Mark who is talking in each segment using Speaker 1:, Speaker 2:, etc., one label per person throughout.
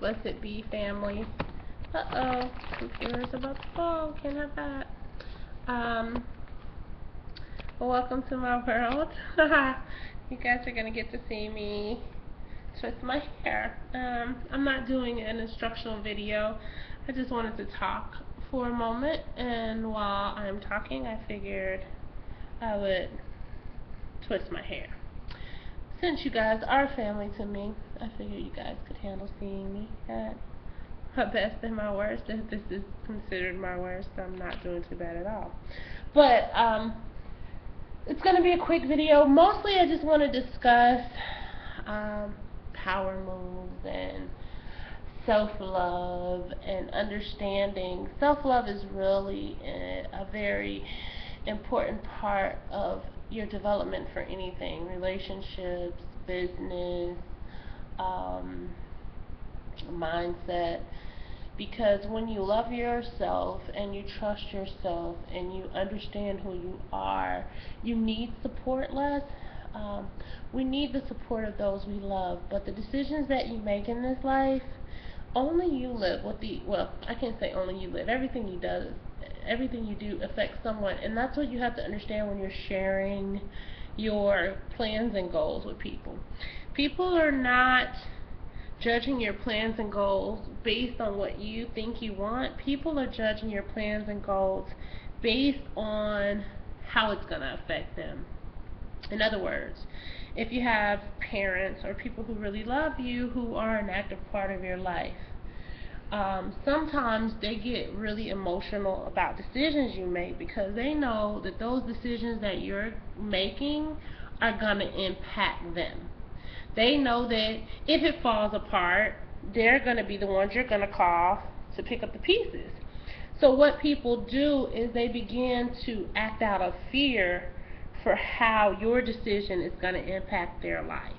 Speaker 1: Blessed be family. Uh-oh, computer's about to fall. Can't have that. Well, welcome to my world. You guys are gonna get to see me twist my hair. I'm not doing an instructional video. I just wanted to talk for a moment, and while I'm talking, I figured I would twist my hair. Since you guys are family to me, I figured you guys could handle seeing me at my best and my worst. If this is considered my worst, I'm not doing too bad at all. But it's going to be a quick video. Mostly I just want to discuss power moves and self-love and understanding. Self-love is really a very important part of your development for anything, relationships, business, mindset. Because when you love yourself and you trust yourself and you understand who you are, you need support less. We need the support of those we love, but the decisions that you make in this life, only you live. I can't say only you live. Everything you do affects someone, and that's what you have to understand when you're sharing your plans and goals with people. People are not judging your plans and goals based on what you think you want. People are judging your plans and goals based on how it's going to affect them. In other words, if you have parents or people who really love you who are an active part of your life, sometimes they get really emotional about decisions you make because they know that those decisions that you're making are going to impact them. They know that if it falls apart, they're going to be the ones you're going to call to pick up the pieces. So what people do is they begin to act out of fear for how your decision is going to impact their life.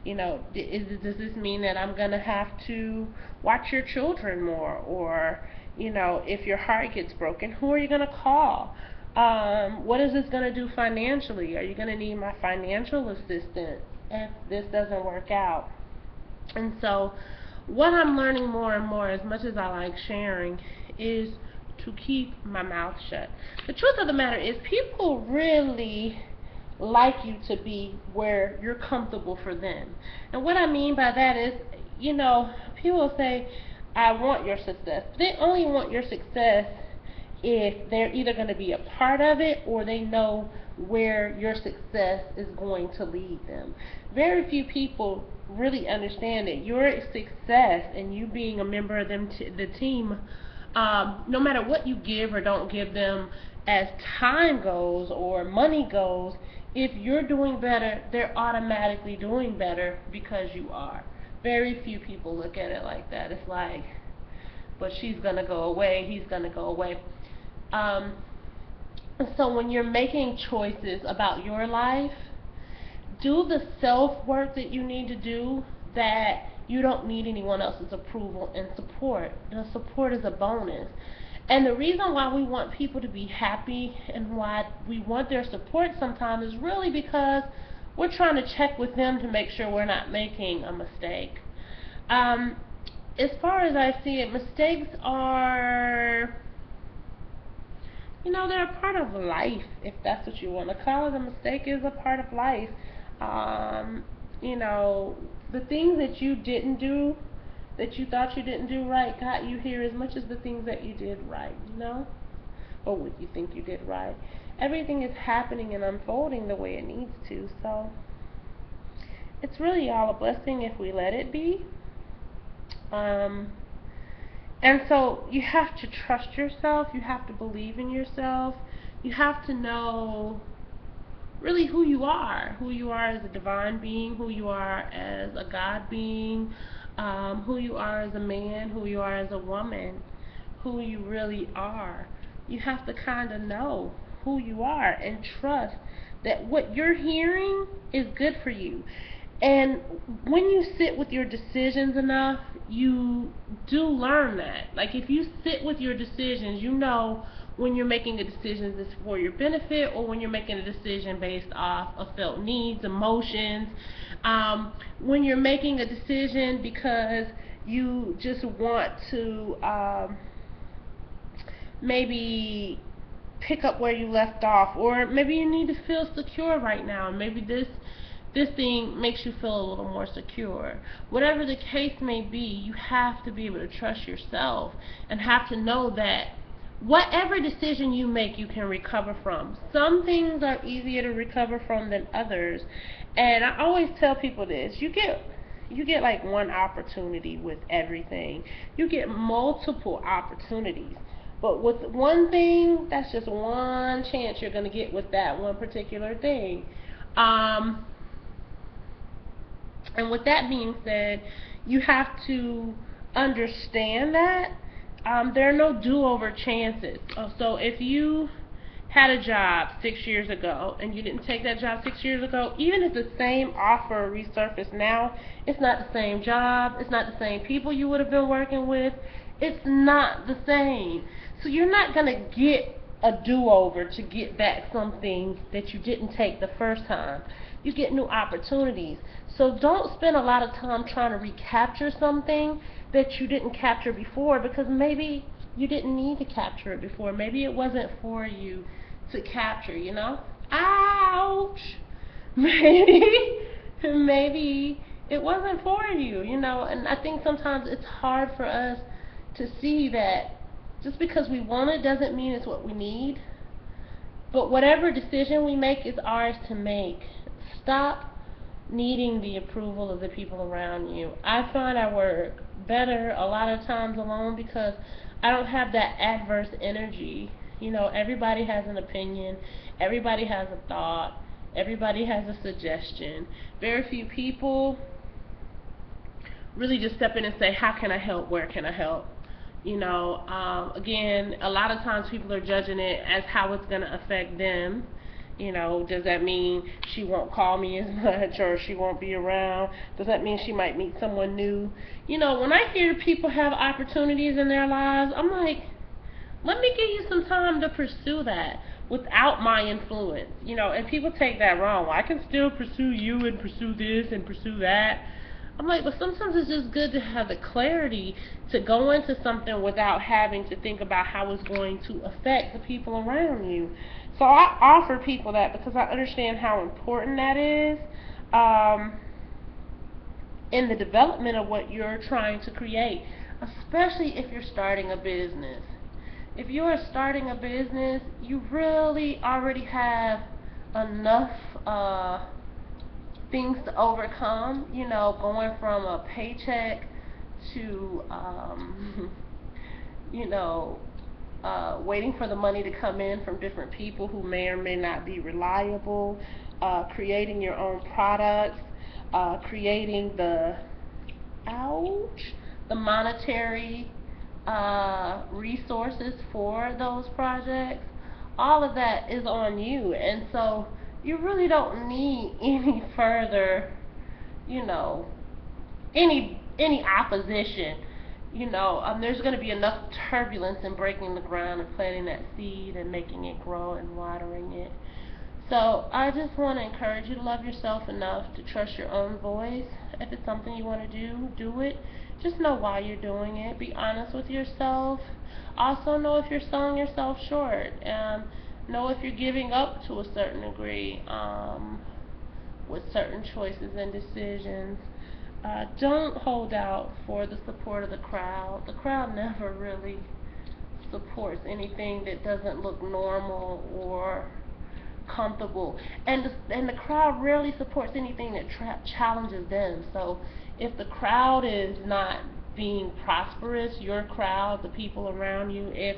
Speaker 1: You know, does this mean that I'm going to have to watch your children more? Or, you know, if your heart gets broken, who are you going to call? What is this going to do financially? Are you going to need my financial assistance if this doesn't work out? And so what I'm learning more and more, as much as I like sharing, is to keep my mouth shut. The truth of the matter is people really like you to be where you're comfortable for them. And what I mean by that is, you know, people say, I want your success. But they only want your success if they're either going to be a part of it or they know where your success is going to lead them. Very few people really understand that your success and you being a member of the team, no matter what you give or don't give them as time goes or money goes, if you're doing better, they're automatically doing better because you are. Very few people look at it like that. It's like, but she's going to go away, he's going to go away. So when you're making choices about your life, do the self-work that you need to do, that you don't need anyone else's approval and support. The support is a bonus. And the reason why we want people to be happy and why we want their support sometimes is really because we're trying to check with them to make sure we're not making a mistake. As far as I see it, mistakes are, you know, they're a part of life, if that's what you want to call it. A mistake is a part of life. You know, the things that you didn't do, that you thought you didn't do right, got you here as much as the things that you did right, you know? Or what you think you did right. Everything is happening and unfolding the way it needs to, so it's really all a blessing if we let it be. And so you have to trust yourself, you have to believe in yourself, you have to know really who you are as a divine being, who you are as a God being, who you are as a man, who you are as a woman, who you really are. You have to kind of know who you are and trust that what you're hearing is good for you. And when you sit with your decisions enough, you do learn that. Like if you sit with your decisions, you know when you're making a decision that's for your benefit or when you're making a decision based off of felt needs, emotions, When you're making a decision because you just want to maybe pick up where you left off, or maybe you need to feel secure right now, and maybe this thing makes you feel a little more secure. Whatever the case may be, you have to be able to trust yourself and have to know that whatever decision you make, you can recover from. Some things are easier to recover from than others, and I always tell people this: you get like one opportunity with everything. You get multiple opportunities. But with one thing, that's just one chance you're going to get with that one particular thing. And with that being said, you have to understand that there are no do-over chances. So if you had a job 6 years ago and you didn't take that job 6 years ago, even if the same offer resurfaced now, it's not the same job, it's not the same people you would have been working with, it's not the same. So you're not going to get a do-over to get back something that you didn't take the first time. You get new opportunities. So don't spend a lot of time trying to recapture something that you didn't capture before, because maybe you didn't need to capture it before. Maybe it wasn't for you to capture, you know? Ouch! Maybe it wasn't for you, you know? And I think sometimes it's hard for us to see that just because we want it doesn't mean it's what we need. But whatever decision we make is ours to make. Stop needing the approval of the people around you. I find I work better a lot of times alone because I don't have that adverse energy. You know, everybody has an opinion, everybody has a thought, everybody has a suggestion. Very few people really just step in and say, how can I help, where can I help? You know, again, a lot of times people are judging it as how it's going to affect them. You know, does that mean she won't call me as much, or she won't be around? Does that mean she might meet someone new? You know, when I hear people have opportunities in their lives, I'm like, let me give you some time to pursue that without my influence. You know, and people take that wrong. Well, I can still pursue you and pursue this and pursue that. I'm like, but sometimes it's just good to have the clarity to go into something without having to think about how it's going to affect the people around you. So I offer people that because I understand how important that is in the development of what you're trying to create, especially if you're starting a business. If you are starting a business, you really already have enough things to overcome, you know, going from a paycheck to, you know, waiting for the money to come in from different people who may or may not be reliable, creating your own products, creating the monetary resources for those projects. All of that is on you, and so you really don't need any further, you know, any opposition. You know, there's going to be enough turbulence in breaking the ground and planting that seed and making it grow and watering it. So I just want to encourage you to love yourself enough to trust your own voice. If it's something you want to do, do it. Just know why you're doing it. Be honest with yourself. Also know if you're selling yourself short. Know if you're giving up to a certain degree with certain choices and decisions. Don't hold out for the support of the crowd. The crowd never really supports anything that doesn't look normal or comfortable, and the crowd rarely supports anything that challenges them. So if the crowd is not being prosperous, your crowd, the people around you, if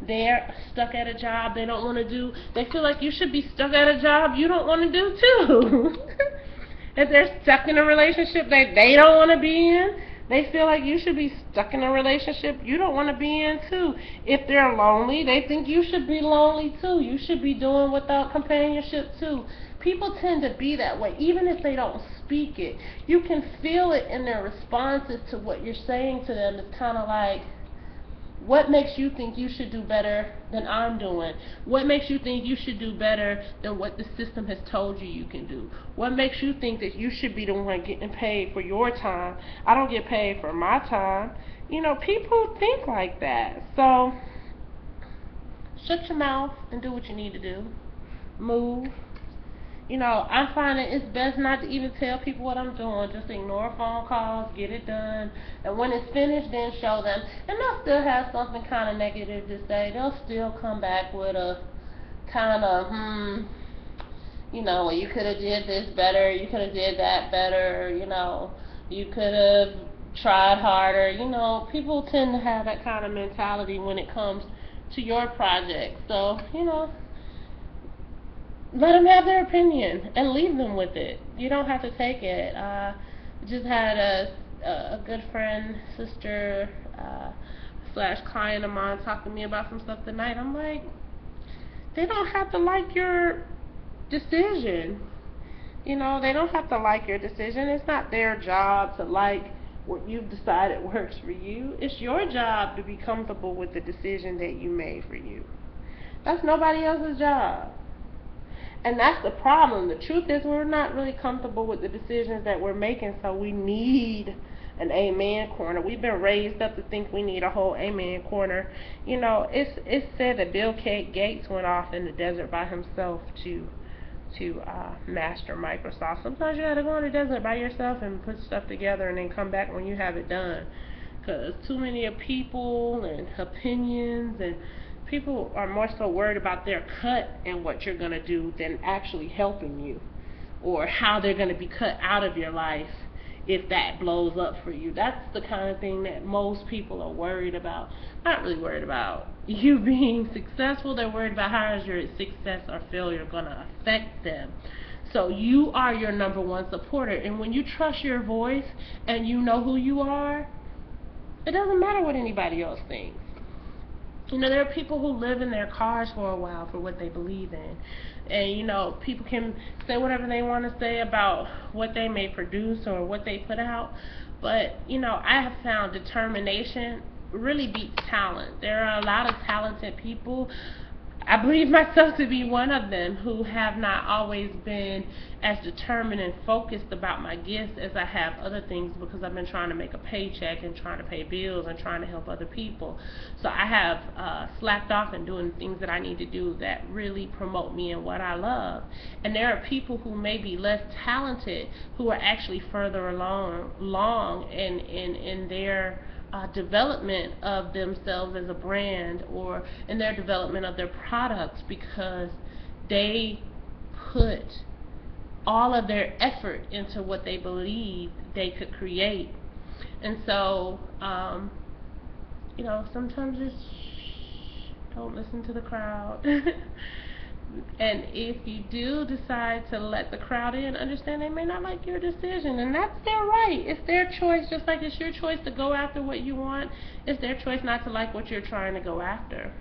Speaker 1: they're stuck at a job they don't want to do, they feel like you should be stuck at a job you don't want to do too. If they're stuck in a relationship that they don't want to be in, they feel like you should be stuck in a relationship you don't want to be in too. If they're lonely, they think you should be lonely too. You should be doing without companionship too. People tend to be that way, even if they don't speak it. You can feel it in their responses to what you're saying to them. It's kind of like, What makes you think you should do better than I'm doing? What makes you think you should do better than what the system has told you you can do? What makes you think that you should be the one getting paid for your time? I don't get paid for my time. People think like that. So, shut your mouth and do what you need to do. Move. I'm finding it's best not to even tell people what I'm doing. Just ignore phone calls, get it done, and when it's finished, then show them. And they'll still have something kind of negative to say. They'll still come back with a kind of, well, you could have did this better, you could have did that better, you could have tried harder. People tend to have that kind of mentality when it comes to your project. So, let them have their opinion and leave them with it. You don't have to take it. Just had a good friend, sister, slash client of mine talk to me about some stuff tonight. I'm like, they don't have to like your decision. They don't have to like your decision. It's not their job to like what you've decided works for you. It's your job to be comfortable with the decision that you made for you. That's nobody else's job. And that's the problem. The truth is we're not really comfortable with the decisions that we're making, so we need an amen corner. We've been raised up to think we need a whole amen corner. It's said that Bill Gates went off in the desert by himself to master Microsoft. Sometimes you have to go in the desert by yourself and put stuff together and then come back when you have it done. Because too many people and opinions, and people are more so worried about their cut and what you're going to do than actually helping you, or how they're going to be cut out of your life if that blows up for you. That's the kind of thing that most people are worried about. Not really worried about you being successful. They're worried about how is your success or failure going to affect them. So you are your number one supporter. And when you trust your voice and you know who you are, it doesn't matter what anybody else thinks. There are people who live in their cars for a while for what they believe in. And, people can say whatever they want to say about what they may produce or what they put out. But, I have found determination really beats talent. There are a lot of talented people. I believe myself to be one of them, who have not always been as determined and focused about my gifts as I have other things, because I've been trying to make a paycheck and trying to pay bills and trying to help other people. So I have slacked off in doing things that I need to do that really promote me and what I love. And there are people who may be less talented who are actually further along in their development of themselves as a brand, or in their development of their products, because they put all of their effort into what they believe they could create. And so, sometimes just don't listen to the crowd. And if you do decide to let the crowd in, understand they may not like your decision, and that's their right. It's their choice, just like it's your choice to go after what you want. It's their choice not to like what you're trying to go after.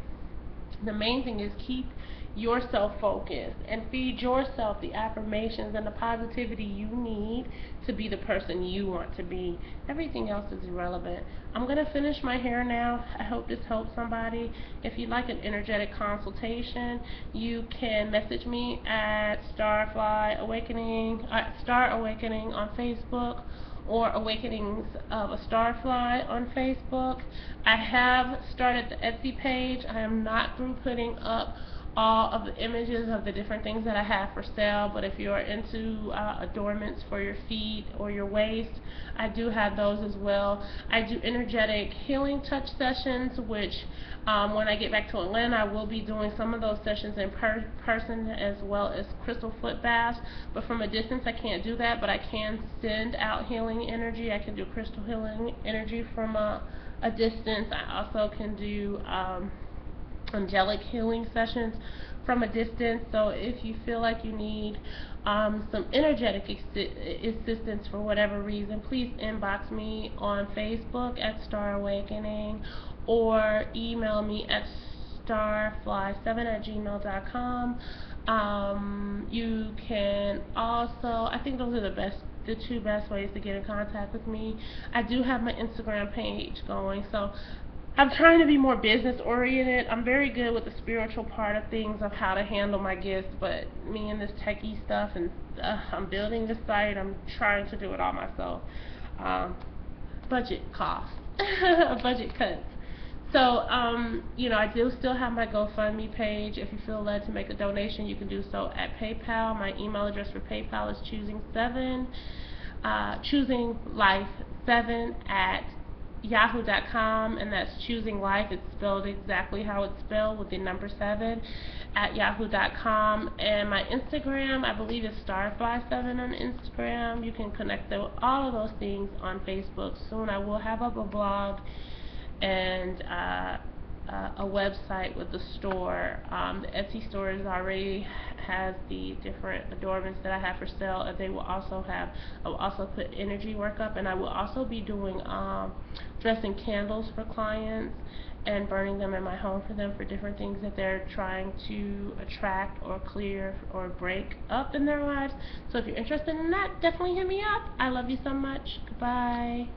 Speaker 1: The main thing is keep yourself focused and feed yourself the affirmations and the positivity you need to be the person you want to be. Everything else is irrelevant. I'm going to finish my hair now. I hope this helps somebody. If you'd like an energetic consultation, you can message me at Star Awakening on Facebook, or Awakenings of a Starfly on Facebook. I have started the Etsy page. I am not through putting up all of the images of the different things that I have for sale, but if you're into adornments for your feet or your waist, I do have those as well. I do energetic healing touch sessions, which when I get back to Atlanta, I will be doing some of those sessions in person, as well as crystal foot baths. But from a distance, I can't do that, but I can send out healing energy. I can do crystal healing energy from a distance. I also can do angelic healing sessions from a distance. So if you feel like you need some energetic assistance for whatever reason, please inbox me on Facebook at Star Awakening, or email me at starfly7@gmail.com. You can also, I think those are the two best ways to get in contact with me. I do have my Instagram page going, so I'm trying to be more business oriented. I'm very good with the spiritual part of things, of how to handle my gifts, but me and this techie stuff, and I'm building this site, I'm trying to do it all myself. Um, Budget costs, budget cuts. So, I do still have my GoFundMe page. If you feel led to make a donation, you can do so at PayPal. My email address for PayPal is choosing life7 at yahoo.com, and that's choosing life. It's spelled exactly how it's spelled, with the number 7 at yahoo.com. And my Instagram, I believe, is starfly7 on Instagram. You can connect all of those things on Facebook. Soon I will have up a blog and a website with the store. The Etsy store already has the different adornments that I have for sale, and I will also put energy work up, and I will also be doing dressing candles for clients and burning them in my home for them for different things that they're trying to attract or clear or break up in their lives. So if you're interested in that, definitely hit me up. I love you so much. Goodbye.